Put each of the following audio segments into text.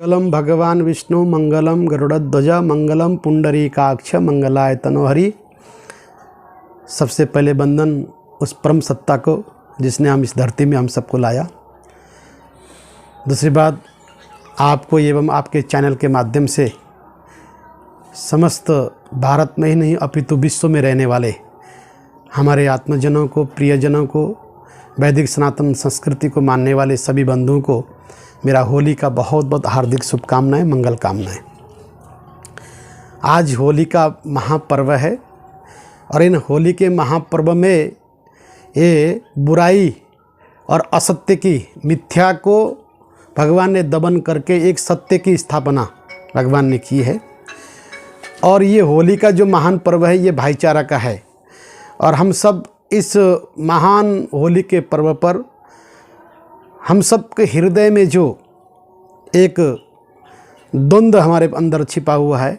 मंगलम भगवान विष्णु मंगलम गरुड़ध्वज मंगलम पुंडरीकाक्ष मंगलाय तनोहरि। सबसे पहले वंदन उस परम सत्ता को जिसने हम इस धरती में हम सबको लाया। दूसरी बात, आपको एवं आपके चैनल के माध्यम से समस्त भारत में ही नहीं अपितु विश्व में रहने वाले हमारे आत्मजनों को, प्रियजनों को, वैदिक सनातन संस्कृति को मानने वाले सभी बंधुओं को मेरा होली का बहुत बहुत हार्दिक शुभकामनाएं, मंगल कामनाएं। आज होली का महापर्व है और इन होली के महापर्व में ये बुराई और असत्य की, मिथ्या को भगवान ने दमन करके एक सत्य की स्थापना भगवान ने की है। और ये होली का जो महान पर्व है ये भाईचारा का है। और हम सब इस महान होली के पर्व पर हम सब के हृदय में जो एक द्वंद्व हमारे अंदर छिपा हुआ है,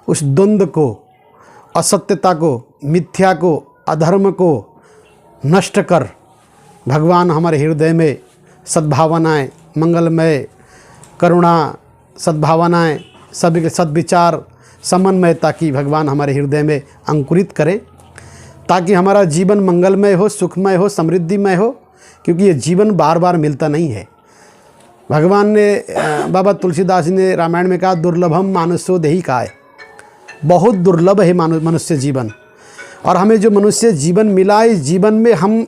उस द्वंद्व को, असत्यता को, मिथ्या को, अधर्म को नष्ट कर भगवान हमारे हृदय में सद्भावनाएं, मंगलमय, करुणा, सद्भावनाएं, सभी के सद्विचार, समन्वयता की भगवान हमारे हृदय में अंकुरित करे, ताकि हमारा जीवन मंगलमय हो, सुखमय हो, समृद्धिमय हो। क्योंकि ये जीवन बार बार मिलता नहीं है। भगवान ने, बाबा तुलसीदास जी ने रामायण में कहा, दुर्लभम मानुष्यो देही काय। बहुत दुर्लभ है मनुष्य जीवन। और हमें जो मनुष्य जीवन मिला, इस जीवन में हम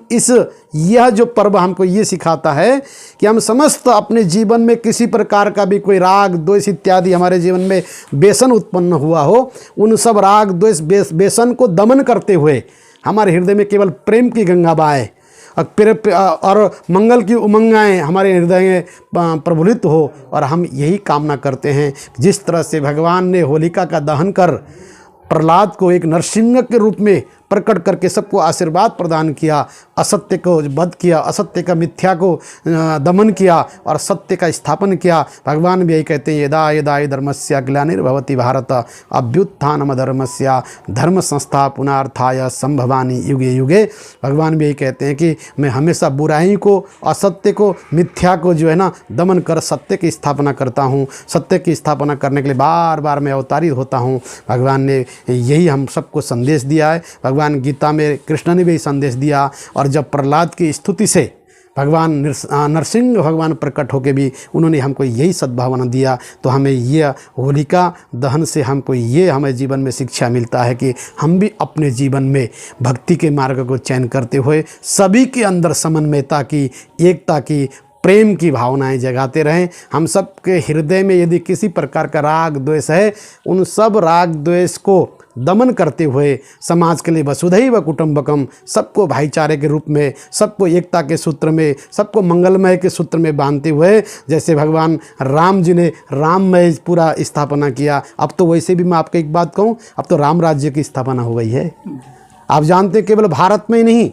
यह जो पर्व हमको ये सिखाता है कि हम समस्त अपने जीवन में किसी प्रकार का भी कोई राग, द्वेष इत्यादि हमारे जीवन में व्यसन उत्पन्न हुआ हो, उन सब राग, द्वेष, व्यसन को दमन करते हुए हमारे हृदय में केवल प्रेम की गंगा बहाए और मंगल की उमंगाएं हमारे हृदय में प्रफुल्लित हो। और हम यही कामना करते हैं, जिस तरह से भगवान ने होलिका का दहन कर प्रहलाद को एक नरसिंह के रूप में प्रकट करके सबको आशीर्वाद प्रदान किया, असत्य को वध किया, असत्य का, मिथ्या को दमन किया और सत्य का स्थापन किया। भगवान भी यही कहते हैं, यदा यदा धर्मस्य ग्लानिर्भवति भारत अभ्युत्थानम धर्मस्य धर्म संस्था पुनर्थाय संभवानि युगे युगे। भगवान भी यही कहते हैं कि मैं हमेशा बुराई को, असत्य को, मिथ्या को जो है ना दमन कर सत्य की स्थापना करता हूँ। सत्य की स्थापना करने के लिए बार बार मैं अवतारित होता हूँ। भगवान ने यही हम सबको संदेश दिया है। भगवान गीता में कृष्ण ने भी संदेश दिया। और जब प्रहलाद की स्तुति से भगवान नरसिंह भगवान प्रकट होकर भी उन्होंने हमको यही सद्भावना दिया। तो हमें यह होलिका दहन से हमको ये हमें जीवन में शिक्षा मिलता है कि हम भी अपने जीवन में भक्ति के मार्ग को चयन करते हुए सभी के अंदर समन्वयता की, एकता की, प्रेम की भावनाएं जगाते रहें। हम सब के हृदय में यदि किसी प्रकार का राग द्वेष है, उन सब राग द्वेष को दमन करते हुए समाज के लिए वसुधैव कुटुंबकम, सबको भाईचारे के रूप में, सबको एकता के सूत्र में, सबको मंगलमय के सूत्र में बांधते हुए, जैसे भगवान राम जी ने राममय पूरा स्थापना किया। अब तो वैसे भी मैं आपको एक बात कहूँ, अब तो राम राज्य की स्थापना हो गई है। आप जानते हैं केवल भारत में ही नहीं,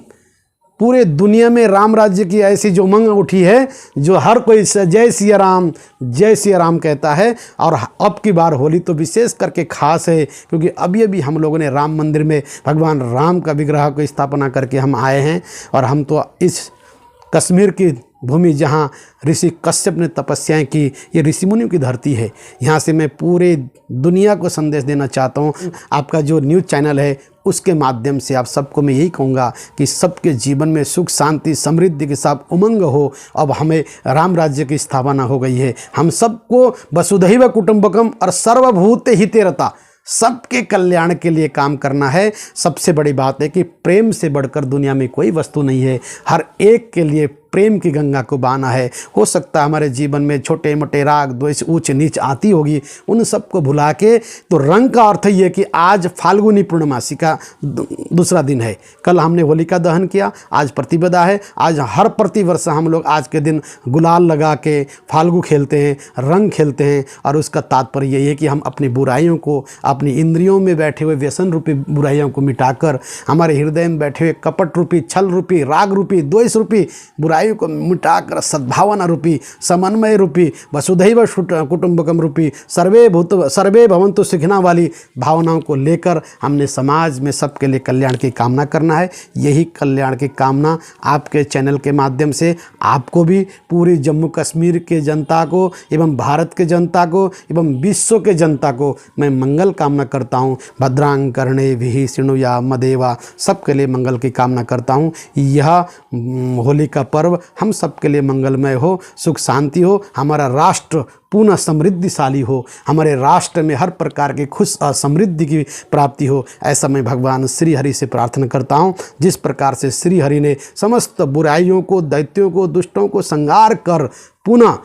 पूरे दुनिया में राम राज्य की ऐसी जो उमंग उठी है, जो हर कोई जय सिया राम, जय सिया राम कहता है। और अब की बार होली तो विशेष करके खास है, क्योंकि अभी हम लोगों ने राम मंदिर में भगवान राम का विग्रह को स्थापना करके हम आए हैं। और हम तो इस कश्मीर की भूमि जहाँ ऋषि कश्यप ने तपस्याएं की, ये ऋषि मुनियों की धरती है। यहाँ से मैं पूरे दुनिया को संदेश देना चाहता हूँ। आपका जो न्यूज़ चैनल है उसके माध्यम से आप सबको मैं यही कहूँगा कि सबके जीवन में सुख, शांति, समृद्धि के साथ उमंग हो। अब हमें राम राज्य की स्थापना हो गई है। हम सबको वसुधैव कुटुंबकम और सर्वभूत हिते रता, सबके कल्याण के लिए काम करना है। सबसे बड़ी बात है कि प्रेम से बढ़कर दुनिया में कोई वस्तु नहीं है। हर एक के लिए प्रेम की गंगा को बहाना है। हो सकता है हमारे जीवन में छोटे मोटे राग द्वेष, ऊंच नीच आती होगी, उन सबको भुला के, तो रंग का अर्थ ये कि आज फाल्गुनी पूर्णमासी का दूसरा दिन है। कल हमने होलिका दहन किया, आज प्रतिपदा है। आज हर प्रतिवर्ष हम लोग आज के दिन गुलाल लगा के फाल्गु खेलते हैं, रंग खेलते हैं। और उसका तात्पर्य यही है कि हम अपनी बुराइयों को, अपनी इंद्रियों में बैठे हुए व्यसन रूपी बुराइयों को मिटाकर, हमारे हृदय में बैठे हुए कपट रूपी, छल रूपी, राग रूपी, द्वेष रूपी बुराई बुराई को मिटाकर सद्भावना रूपी, समन्वय रूपी, वसुधैव कुटुंबकम रूपी, सर्वे भवन्तु सुखिना वाली भावनाओं को लेकर हमने समाज में सबके लिए कल्याण की कामना करना है। यही कल्याण की कामना आपके चैनल के माध्यम से आपको भी, पूरी जम्मू कश्मीर के जनता को एवं भारत के जनता को एवं विश्व के जनता को मैं मंगल कामना करता हूँ। भद्रां कर्णेभिः शृणुयाम देवा, सबके लिए मंगल की कामना करता हूँ। यह होली का पर्व हम सबके लिए मंगलमय हो, सुख शांति हो, हमारा राष्ट्र पुनः समृद्धिशाली हो, हमारे राष्ट्र में हर प्रकार की खुश और समृद्धि की प्राप्ति हो, ऐसा मैं भगवान श्री हरि से प्रार्थना करता हूँ। जिस प्रकार से श्री हरि ने समस्त बुराइयों को, दैत्यों को, दुष्टों को संहार कर पुनः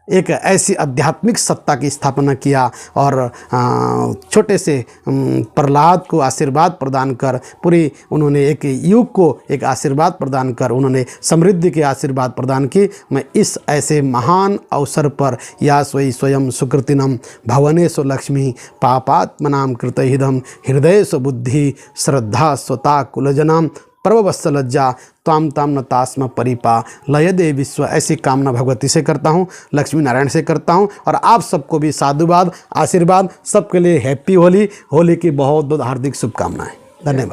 एक ऐसी आध्यात्मिक सत्ता की स्थापना किया और छोटे से प्रहलाद को आशीर्वाद प्रदान कर पूरी उन्होंने एक युग को एक आशीर्वाद प्रदान कर उन्होंने समृद्धि के आशीर्वाद प्रदान की। मैं इस ऐसे महान अवसर पर या स्वयं सुकृतिनम भवनेषु लक्ष्मी पापात्मनां कृतहिदं हृदयेषु बुद्धि श्रद्धा स्वता कुलजनाम पर्ववत्सलज्जा त्वाम ताम न तास्म परिपा लय दे विश्व। ऐसी कामना भगवती से करता हूँ, लक्ष्मी नारायण से करता हूँ और आप सबको भी साधुवाद, आशीर्वाद। सबके लिए हैप्पी होली, होली की बहुत बहुत हार्दिक शुभकामनाएं। धन्यवाद।